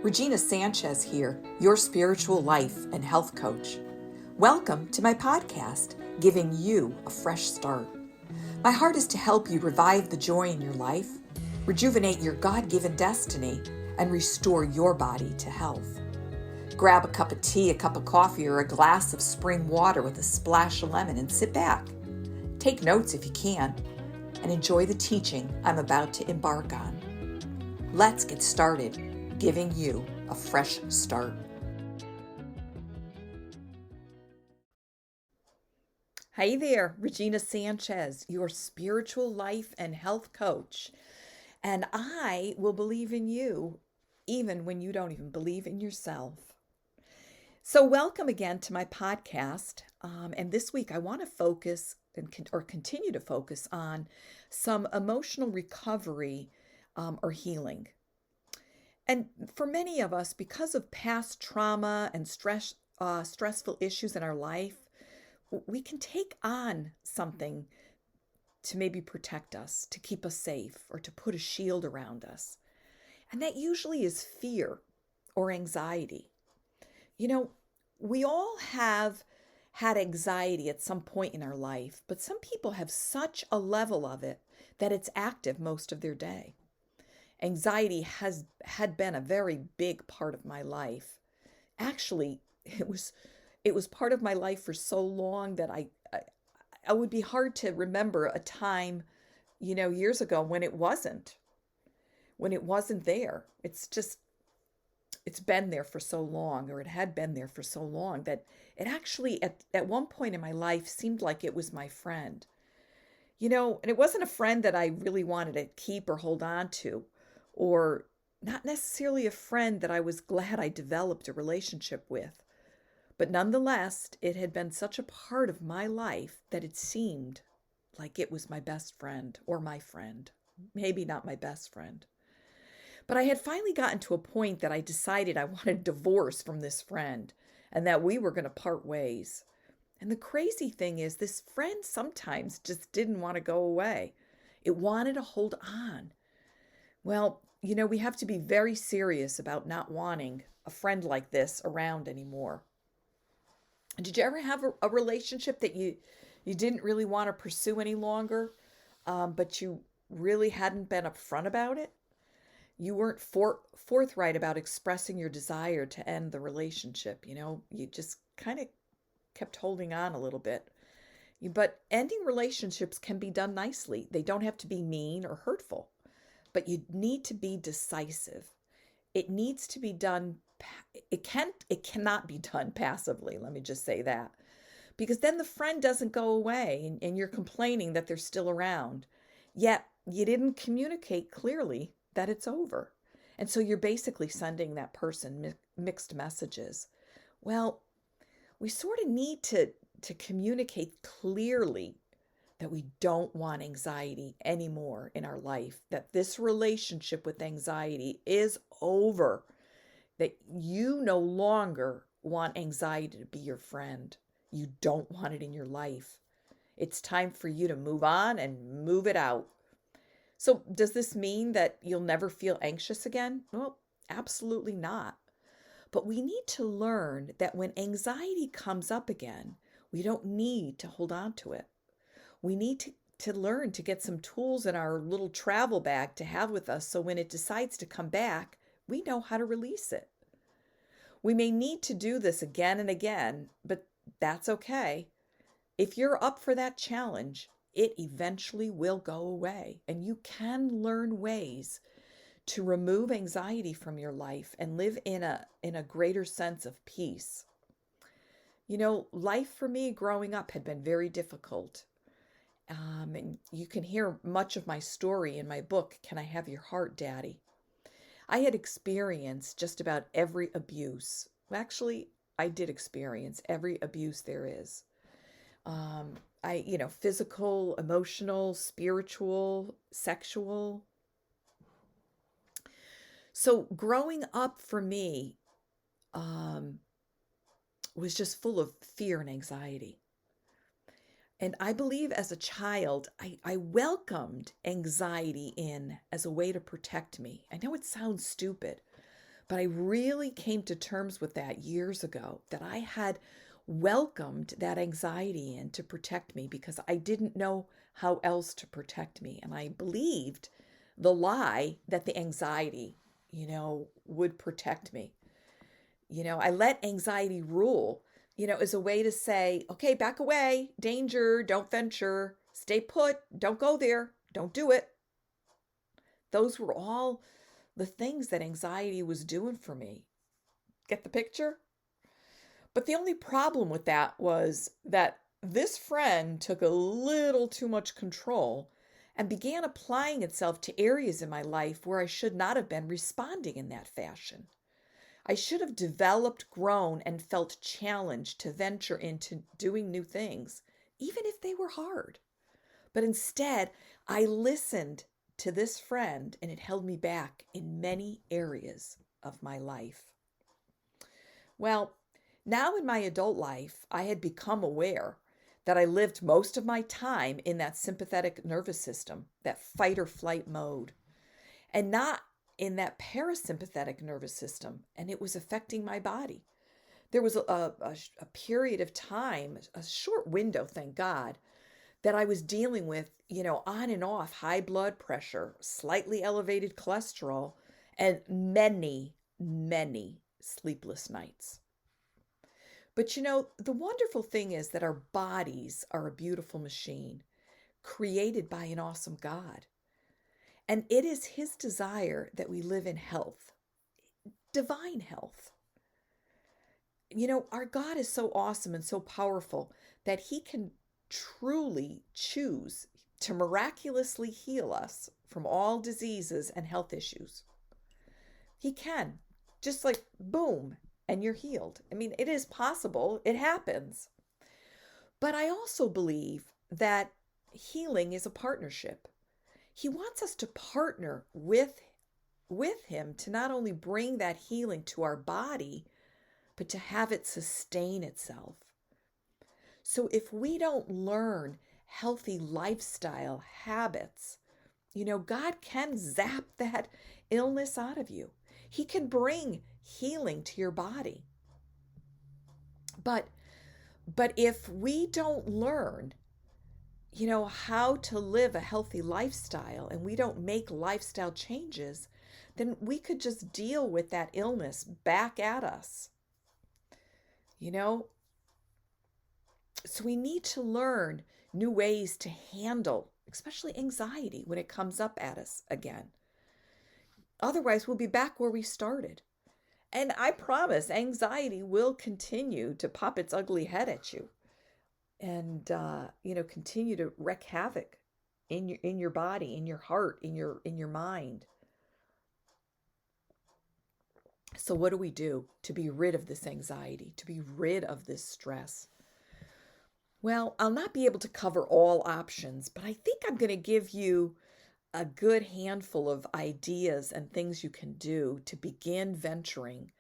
Regina Sanchez here, your spiritual life and health coach. Welcome to my podcast, Giving You a Fresh Start. My heart is to help you revive the joy in your life, rejuvenate your God-given destiny, and restore your body to health. Grab a cup of tea, a cup of coffee, or a glass of spring water with a splash of lemon and sit back. Take notes if you can, and enjoy the teaching I'm about to embark on. Let's get started, giving you a fresh start. Hey there, Regina Sanchez, your spiritual life and health coach. And I will believe in you even when you don't even believe in yourself. So welcome again to my podcast. And this week I want to focus or continue to focus on some emotional recovery or healing. And for many of us, because of past trauma and stressful issues in our life, we can take on something to maybe protect us, to keep us safe, or to put a shield around us. And that usually is fear or anxiety. You know, we all have had anxiety at some point in our life, but some people have such a level of it that it's active most of their day. Anxiety had been a very big part of my life. Actually, it was part of my life for so long that I would be hard to remember a time, years ago when it wasn't there. It's been there for so long, or it had been there for so long that it actually at one point in my life seemed like it was my friend. And it wasn't a friend that I really wanted to keep or hold on to, or not necessarily a friend that I was glad I developed a relationship with. But nonetheless, it had been such a part of my life that it seemed like it was my best friend or my friend. Maybe not my best friend. But I had finally gotten to a point that I decided I wanted a divorce from this friend and that we were going to part ways. And the crazy thing is, this friend sometimes just didn't want to go away. It wanted to hold on. Well, we have to be very serious about not wanting a friend like this around anymore. Did you ever have a relationship that you didn't really want to pursue any longer, but you really hadn't been upfront about it? You weren't forthright about expressing your desire to end the relationship. You just kind of kept holding on a little bit. But ending relationships can be done nicely. They don't have to be mean or hurtful. But you need to be decisive. It needs to be done. It cannot be done passively. Let me just say that, because then the friend doesn't go away and you're complaining that they're still around. Yet you didn't communicate clearly that it's over. And so you're basically sending that person mixed messages. Well, we sort of need to communicate clearly that we don't want anxiety anymore in our life, that this relationship with anxiety is over, that you no longer want anxiety to be your friend. You don't want it in your life. It's time for you to move on and move it out. So does this mean that you'll never feel anxious again? Well, absolutely not. But we need to learn that when anxiety comes up again, we don't need to hold on to it. We need to learn to get some tools in our little travel bag to have with us so when it decides to come back, we know how to release it. We may need to do this again and again, but that's okay. If you're up for that challenge, it eventually will go away, and you can learn ways to remove anxiety from your life and live in a greater sense of peace. Life for me growing up had been very difficult. And you can hear much of my story in my book, Can I Have Your Heart, Daddy? I had experienced just about every abuse. Actually, I did experience every abuse there is. Physical, emotional, spiritual, sexual. So growing up for me was just full of fear and anxiety. And I believe as a child, I welcomed anxiety in as a way to protect me. I know it sounds stupid, But I really came to terms with that years ago, that I had welcomed that anxiety in to protect me because I didn't know how else to protect me. And I believed the lie that the anxiety, would protect me. I let anxiety rule, as a way to say, okay, back away, danger, don't venture, stay put, don't go there, don't do it. Those were all the things that anxiety was doing for me. Get the picture? But the only problem with that was that this friend took a little too much control and began applying itself to areas in my life where I should not have been responding in that fashion. I should have developed, grown, and felt challenged to venture into doing new things, even if they were hard. But instead, I listened to this friend and it held me back in many areas of my life. Well, now in my adult life, I had become aware that I lived most of my time in that sympathetic nervous system, that fight or flight mode, and not in that parasympathetic nervous system, and it was affecting my body. There was a period of time, a short window, thank God, that I was dealing with, on and off high blood pressure, slightly elevated cholesterol, and many, many sleepless nights. But the wonderful thing is that our bodies are a beautiful machine created by an awesome God. And it is His desire that we live in health, divine health. Our God is so awesome and so powerful that He can truly choose to miraculously heal us from all diseases and health issues. He can, just like boom, and you're healed. I mean, it is possible, it happens. But I also believe that healing is a partnership. He wants us to partner with Him to not only bring that healing to our body, but to have it sustain itself. So if we don't learn healthy lifestyle habits, God can zap that illness out of you. He can bring healing to your body. But if we don't learn, how to live a healthy lifestyle and we don't make lifestyle changes, then we could just deal with that illness back at us. So we need to learn new ways to handle, especially anxiety, when it comes up at us again. Otherwise, we'll be back where we started. And I promise anxiety will continue to pop its ugly head at you and, continue to wreak havoc in your body, in your heart, in your mind. So what do we do to be rid of this anxiety, to be rid of this stress? Well, I'll not be able to cover all options, but I think I'm going to give you a good handful of ideas and things you can do to begin venturing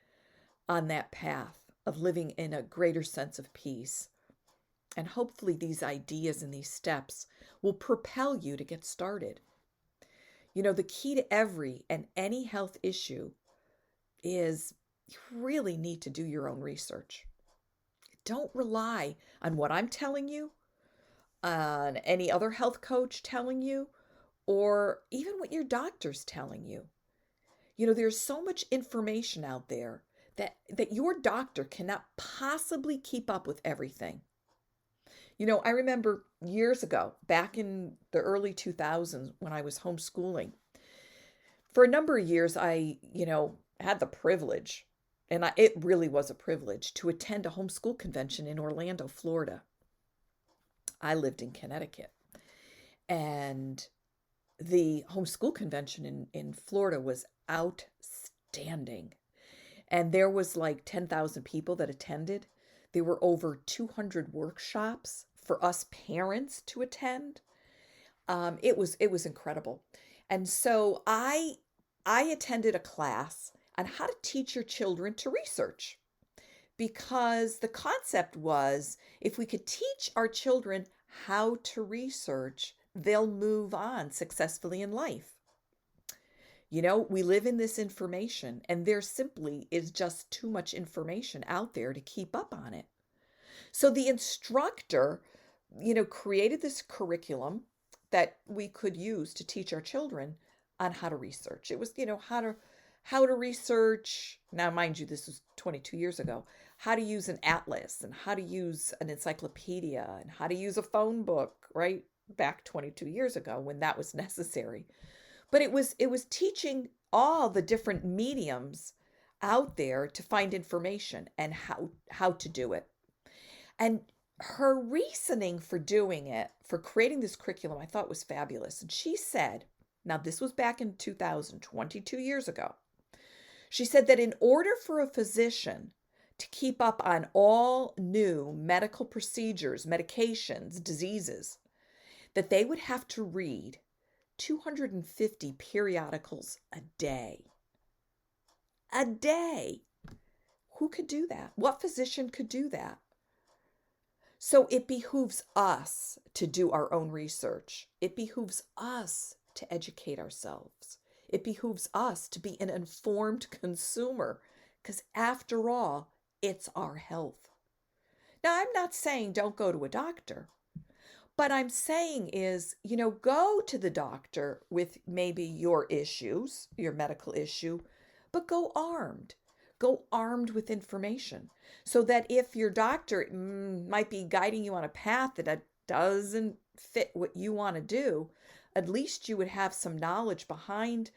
on that path of living in a greater sense of peace. And hopefully these ideas and these steps will propel you to get started. The key to every and any health issue is you really need to do your own research. Don't rely on what I'm telling you, on any other health coach telling you, or even what your doctor's telling you. There's so much information out there that your doctor cannot possibly keep up with everything. I remember years ago, back in the early 2000s when I was homeschooling, for a number of years, I, had the privilege, and it really was a privilege, to attend a homeschool convention in Orlando, Florida. I lived in Connecticut. And the homeschool convention in Florida was outstanding. And there was like 10,000 people that attended. There were over 200 workshops for us parents to attend. It was incredible. And so I attended a class on how to teach your children to research, because the concept was if we could teach our children how to research, they'll move on successfully in life. We live in this information, and there simply is just too much information out there to keep up on it. So the instructor, created this curriculum that we could use to teach our children on how to research. It was, how to research. Now, mind you, this was 22 years ago. How to use an atlas and how to use an encyclopedia and how to use a phone book, right? Back 22 years ago when that was necessary. But it was teaching all the different mediums out there to find information and how to do it. And her reasoning for doing it, for creating this curriculum, I thought was fabulous. And she said, now this was back in 2000, 22 years ago. She said that in order for a physician to keep up on all new medical procedures, medications, diseases, that they would have to read 250 periodicals a day. A day. Who could do that? What physician could do that? So it behooves us to do our own research. It behooves us to educate ourselves. It behooves us to be an informed consumer, because after all, it's our health. Now, I'm not saying don't go to a doctor. What I'm saying is, go to the doctor with maybe your issues, your medical issue, but go armed. Go armed with information so that if your doctor might be guiding you on a path that doesn't fit what you want to do, at least you would have some knowledge behind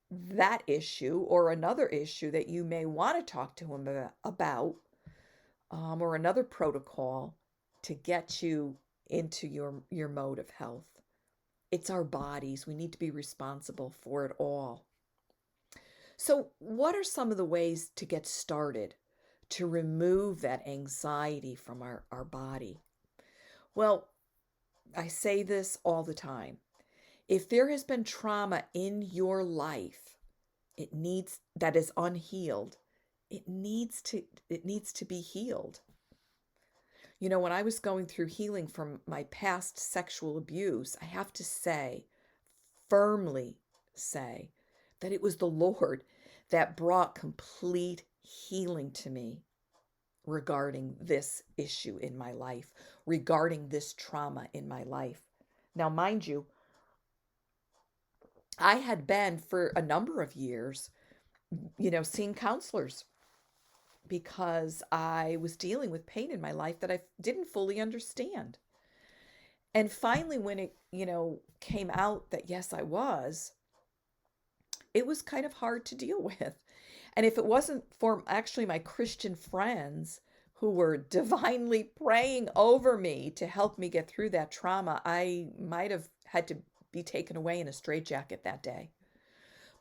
that issue or another issue that you may want to talk to him about, or another protocol to get you into your mode of health. It's our bodies. We need to be responsible for it all. So what are some of the ways to get started to remove that anxiety from our body? Well, I say this all the time. If there has been trauma in your life, that is unhealed, it needs to be healed. When I was going through healing from my past sexual abuse, I have to firmly say, that it was the Lord that brought complete healing to me regarding this issue in my life, regarding this trauma in my life. Now, mind you, I had been for a number of years, seeing counselors, because I was dealing with pain in my life that I didn't fully understand. And finally, when it, came out that yes, I was, it was kind of hard to deal with. And if it wasn't for actually my Christian friends who were divinely praying over me to help me get through that trauma, I might have had to be taken away in a straitjacket that day.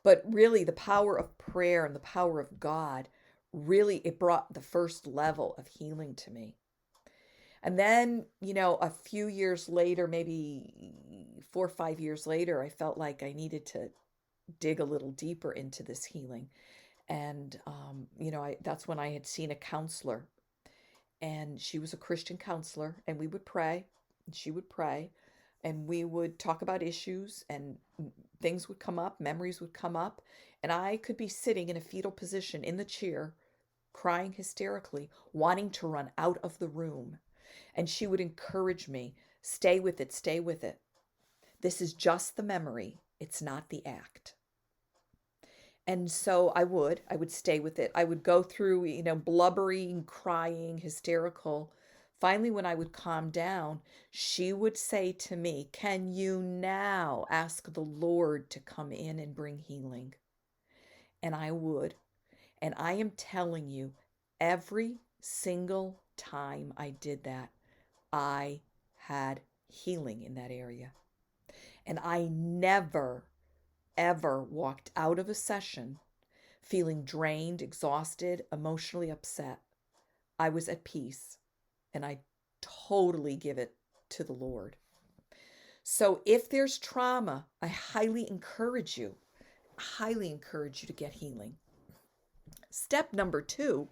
But really, the power of prayer and the power of God, really, it brought the first level of healing to me. And then, a few years later, maybe 4 or 5 years later, I felt like I needed to dig a little deeper into this healing. And, that's when I had seen a counselor, and she was a Christian counselor, and we would pray, and she would pray, and we would talk about issues, and things would come up, memories would come up, and I could be sitting in a fetal position in the chair, crying hysterically, wanting to run out of the room. And she would encourage me, stay with it, stay with it. This is just the memory. It's not the act. And so I would stay with it. I would go through, blubbering, crying, hysterical. Finally, when I would calm down, she would say to me, "Can you now ask the Lord to come in and bring healing?" And I would. And I am telling you, every single time I did that, I had healing in that area. And I never, ever walked out of a session feeling drained, exhausted, emotionally upset. I was at peace, and I totally give it to the Lord. So if there's trauma, I highly encourage you to get healing. Step number 2,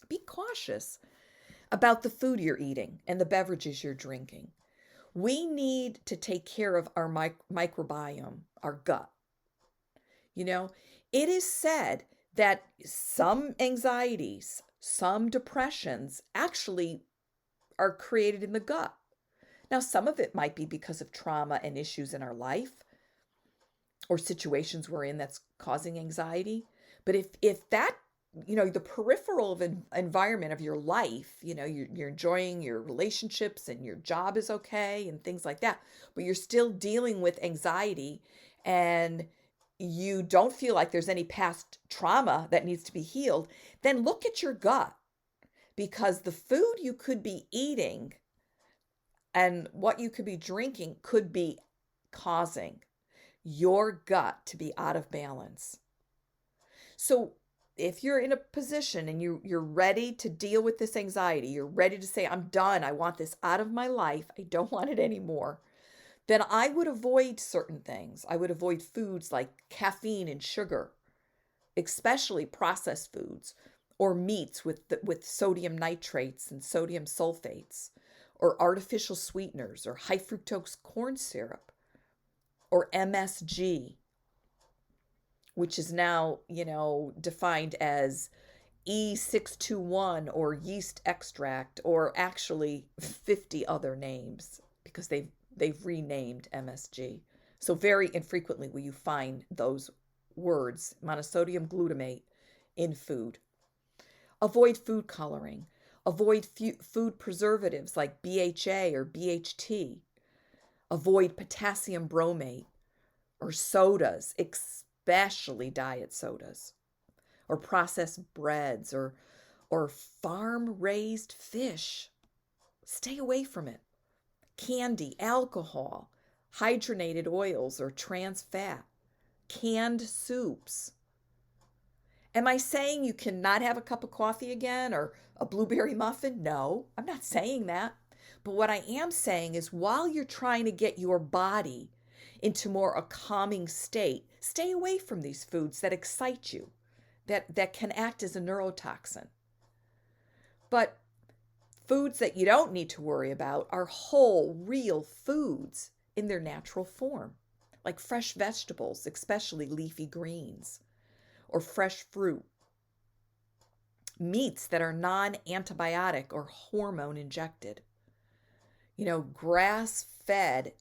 be cautious about the food you're eating and the beverages you're drinking. We need to take care of our microbiome, our gut. You know, it is said that some anxieties, some depressions actually are created in the gut. Now, some of it might be because of trauma and issues in our life or situations we're in that's causing anxiety. But if that, the peripheral of environment of your life, you're enjoying your relationships and your job is okay and things like that, but you're still dealing with anxiety and you don't feel like there's any past trauma that needs to be healed, then look at your gut, because the food you could be eating and what you could be drinking could be causing your gut to be out of balance. So if you're in a position and you're ready to deal with this anxiety, you're ready to say, I'm done, I want this out of my life, I don't want it anymore, then I would avoid certain things. I would avoid foods like caffeine and sugar, especially processed foods, or meats with sodium nitrates and sodium sulfates, or artificial sweeteners, or high fructose corn syrup, or MSG, which is now, defined as E621 or yeast extract, or actually 50 other names because they've renamed MSG. So very infrequently will you find those words, monosodium glutamate, in food. Avoid food coloring. Avoid food preservatives like BHA or BHT. Avoid potassium bromate or sodas, especially diet sodas, or processed breads, or farm-raised fish. Stay away from it. Candy, alcohol, hydrogenated oils or trans fat, canned soups. Am I saying you cannot have a cup of coffee again or a blueberry muffin? No, I'm not saying that. But what I am saying is, while you're trying to get your body into more a calming state, stay away from these foods that excite you, that can act as a neurotoxin. But foods that you don't need to worry about are whole, real foods in their natural form, like fresh vegetables, especially leafy greens, or fresh fruit. Meats that are non-antibiotic or hormone injected. Grass-fed,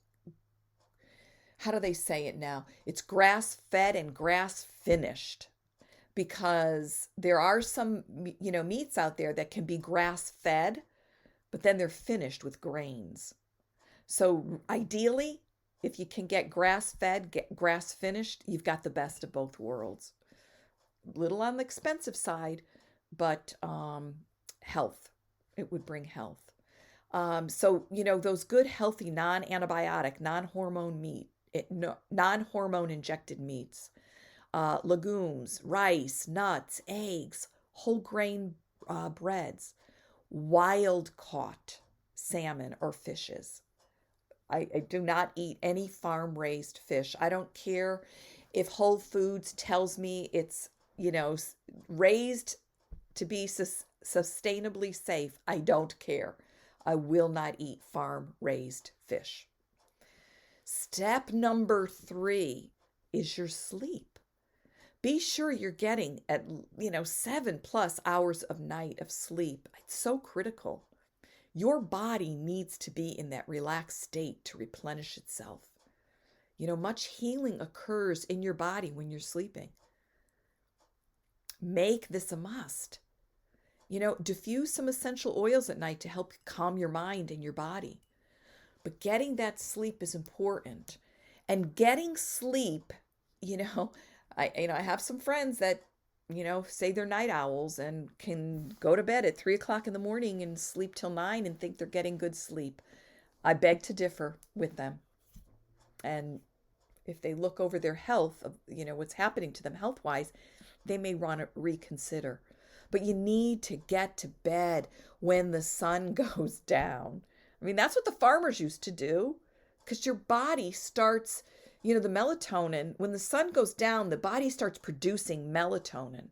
how do they say it now? It's grass-fed and grass-finished, because there are some, meats out there that can be grass-fed, but then they're finished with grains. So ideally, if you can get grass-fed, get grass-finished, you've got the best of both worlds. A little on the expensive side, but health. It would bring health. So, those good, healthy, non-antibiotic, non-hormone injected meats, legumes, rice, nuts, eggs, whole grain breads, wild caught salmon or fishes. I do not eat any farm raised fish. I don't care if Whole Foods tells me it's, raised to be sustainably safe. I don't care. I will not eat farm raised fish. Step number 3 is your sleep. Be sure you're getting at 7+ hours of night of sleep. It's so critical. Your body needs to be in that relaxed state to replenish itself. Much healing occurs in your body when you're sleeping. Make this a must. Diffuse some essential oils at night to help calm your mind and your body. But getting that sleep is important. And getting sleep, I have some friends that, say they're night owls and can go to bed at 3 o'clock in the morning and sleep till 9 and think they're getting good sleep. I beg to differ with them. And if they look over their health, what's happening to them health-wise, they may want to reconsider. But you need to get to bed when the sun goes down. That's what the farmers used to do, because your body starts, the melatonin, when the sun goes down, the body starts producing melatonin.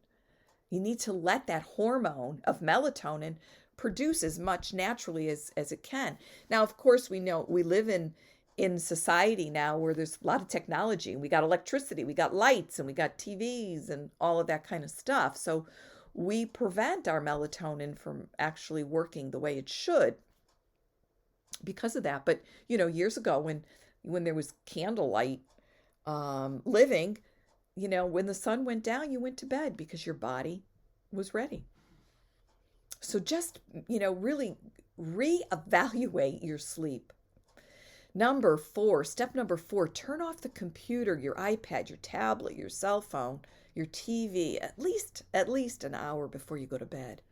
You need to let that hormone of melatonin produce as much naturally as it can. Now, of course, we know we live in in society now where there's a lot of technology, and we got electricity, we got lights, and we got TVs and all of that kind of stuff. So we prevent our melatonin from actually working the way it should because of that. But years ago, when there was candlelight living, when the sun went down, you went to bed because your body was ready. So just, really reevaluate your sleep. Step number 4, turn off the computer, your iPad, your tablet, your cell phone, your TV at least an hour before you go to bed.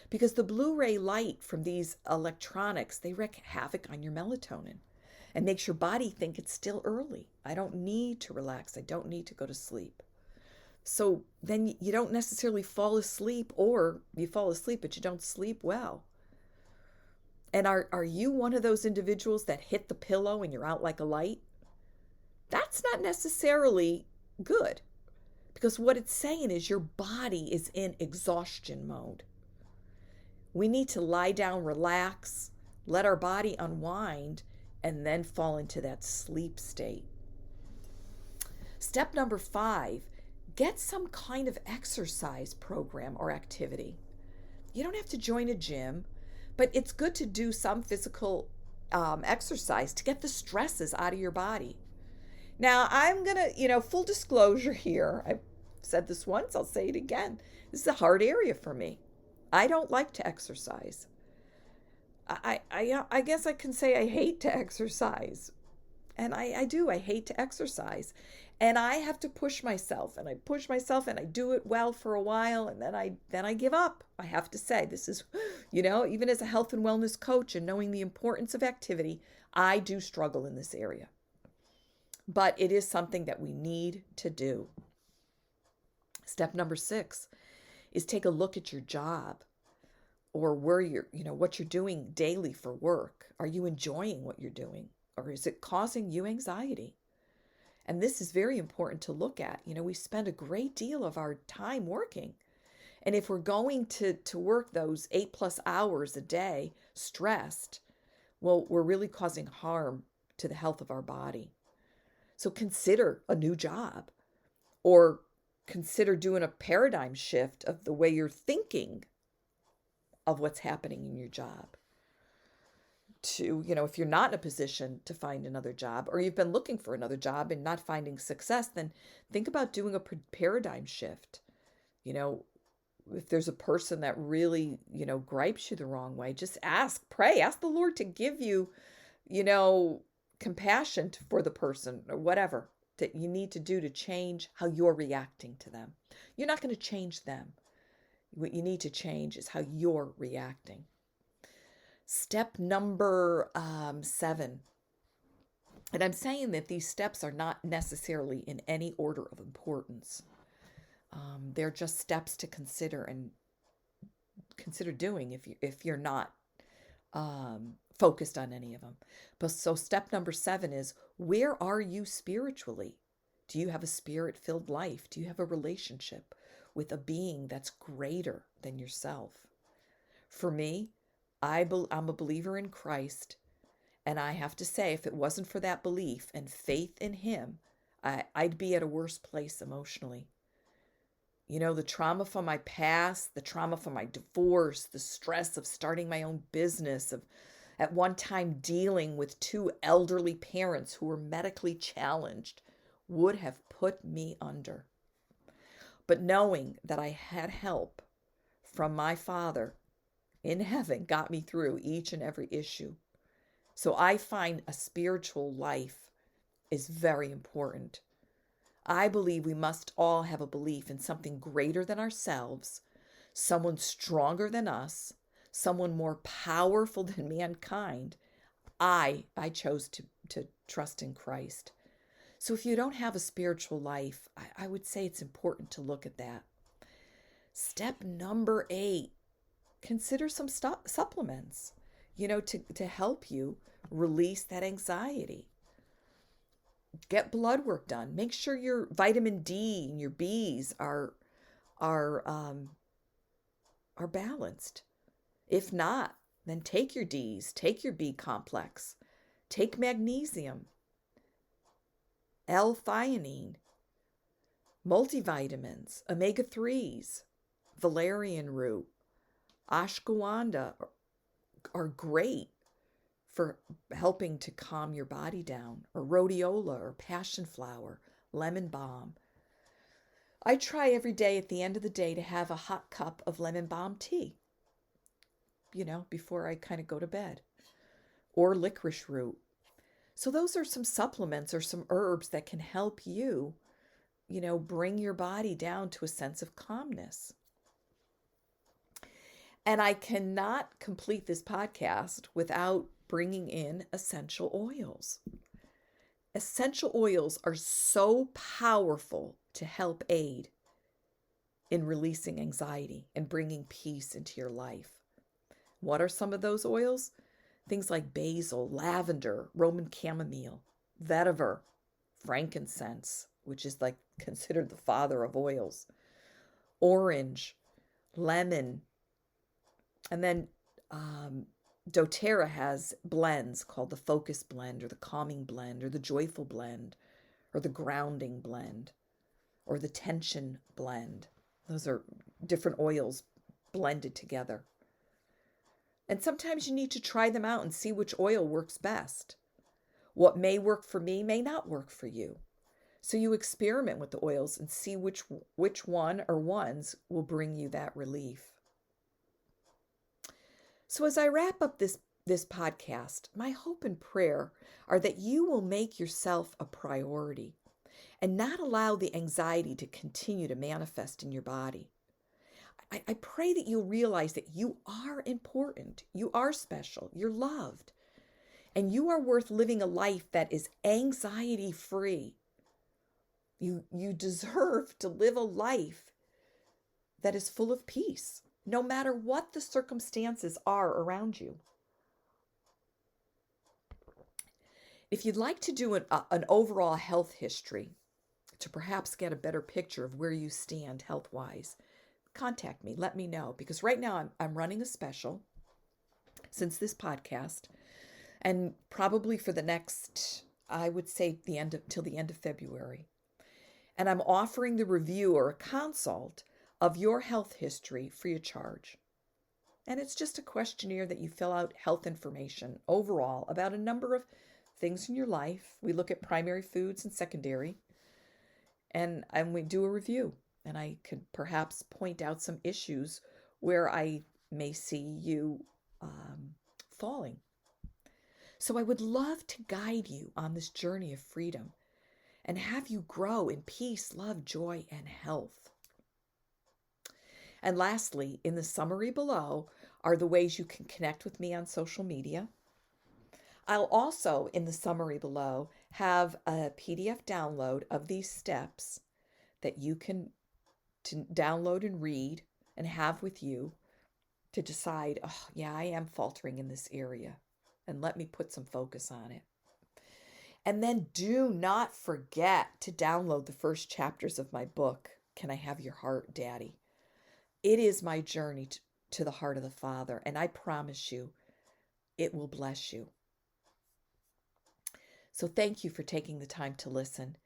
Because the Blu-ray light from these electronics, they wreak havoc on your melatonin and makes your body think it's still early. I don't need to relax. I don't need to go to sleep. So then you don't necessarily fall asleep, or you fall asleep, but you don't sleep well. And are you one of those individuals that hit the pillow and you're out like a light? That's not necessarily good, because what it's saying is your body is in exhaustion mode. We need to lie down, relax, let our body unwind, and then fall into that sleep state. Step number 5, get some kind of exercise program or activity. You don't have to join a gym, but it's good to do some physical exercise to get the stresses out of your body. Now, I'm going to, full disclosure here, I've said this once, I'll say it again. This is a hard area for me. I don't like to exercise. I guess I can say I hate to exercise. And I do. I hate to exercise. And I have to push myself, and I push myself, and I do it well for a while, and then I give up. I have to say, this is, even as a health and wellness coach and knowing the importance of activity, I do struggle in this area. But it is something that we need to do. Step number 6 is take a look at your job, or where what you're doing daily for work. Are you enjoying what you're doing, or is it causing you anxiety? And this is very important to look at. We spend a great deal of our time working. And if we're going to work those 8+ hours a day stressed, well, we're really causing harm to the health of our body. So consider a new job, or consider doing a paradigm shift of the way you're thinking of what's happening in your job. To, if you're not in a position to find another job, or you've been looking for another job and not finding success, then think about doing a paradigm shift. If there's a person that really, gripes you the wrong way, just pray, ask the Lord to give you, compassion for the person, or whatever that you need to do to change how you're reacting to them. You're not going to change them. What you need to change is how you're reacting. Step number 7. And I'm saying that these steps are not necessarily in any order of importance. They're just steps to consider doing if you're not focused on any of them. But so step number 7 is, where are you spiritually? Do you have a spirit-filled life? Do you have a relationship with a being that's greater than yourself? For me, I'm a believer in Christ, and I have to say, if it wasn't for that belief and faith in Him, I'd be at a worse place emotionally. The trauma from my past, the trauma from my divorce, the stress of starting my own business, of at one time dealing with 2 elderly parents who were medically challenged, would have put me under. But knowing that I had help from my Father in heaven got me through each and every issue. So I find a spiritual life is very important. I believe we must all have a belief in something greater than ourselves, someone stronger than us, someone more powerful than mankind. I chose to trust in Christ. So if you don't have a spiritual life, I would say it's important to look at that. Step number 8, consider some supplements, to help you release that anxiety. Get blood work done. Make sure your vitamin D and your Bs are balanced. If not, then take your Ds, take your B complex. Take magnesium, L-theanine, multivitamins, omega-3s, valerian root, ashwagandha are great for helping to calm your body down, or rhodiola or passion flower, lemon balm. I try every day at the end of the day to have a hot cup of lemon balm tea, before I kind of go to bed, or licorice root. So those are some supplements or some herbs that can help you, bring your body down to a sense of calmness. And I cannot complete this podcast without bringing in essential oils. Essential oils are so powerful to help aid in releasing anxiety and bringing peace into your life. What are some of those oils? Things like basil, lavender, Roman chamomile, vetiver, frankincense, which is like considered the father of oils, orange, lemon, and then doTERRA has blends called the Focus Blend or the Calming Blend or the Joyful Blend or the Grounding Blend or the Tension Blend. Those are different oils blended together. And sometimes you need to try them out and see which oil works best. What may work for me may not work for you. So you experiment with the oils and see which one or ones will bring you that relief. So as I wrap up this podcast, my hope and prayer are that you will make yourself a priority and not allow the anxiety to continue to manifest in your body. I pray that you'll realize that you are important, you are special, you're loved, and you are worth living a life that is anxiety-free. You deserve to live a life that is full of peace, no matter what the circumstances are around you. If you'd like to do an overall health history to perhaps get a better picture of where you stand health-wise, contact me. Let me know, because right now I'm running a special since this podcast, and probably for the next, I would say till the end of February. And I'm offering the review or a consult of your health history free of charge. And it's just a questionnaire that you fill out, health information overall about a number of things in your life. We look at primary foods and secondary, and we do a review. And I could perhaps point out some issues where I may see you falling. So I would love to guide you on this journey of freedom and have you grow in peace, love, joy, and health. And lastly, in the summary below are the ways you can connect with me on social media. I'll also, in the summary below, have a PDF download of these steps that you can download and read and have with you to decide, I am faltering in this area, and let me put some focus on it. And then do not forget to download the first chapters of my book, Can I Have Your Heart, Daddy? It is my journey to the heart of the Father, and I promise you, it will bless you. So thank you for taking the time to listen.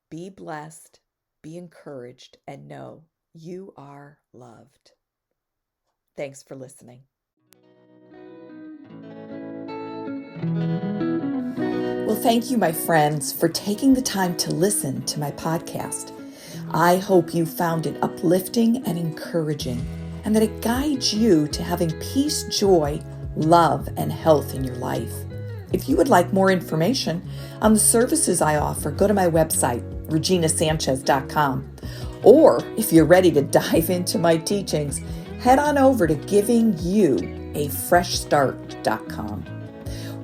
Be blessed, be encouraged, and know you are loved. Thanks for listening. Well, thank you, my friends, for taking the time to listen to my podcast. I hope you found it uplifting and encouraging, and that it guides you to having peace, joy, love, and health in your life. If you would like more information on the services I offer, go to my website, reginasanchez.com. Or if you're ready to dive into my teachings, head on over to givingyouafreshstart.com.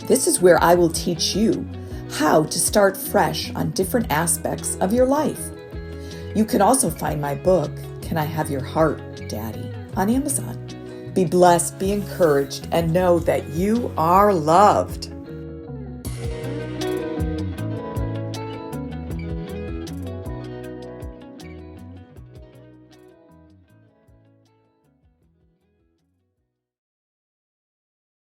This is where I will teach you how to start fresh on different aspects of your life. You can also find my book, Can I Have Your Heart, Daddy, on Amazon. Be blessed, be encouraged, and know that you are loved.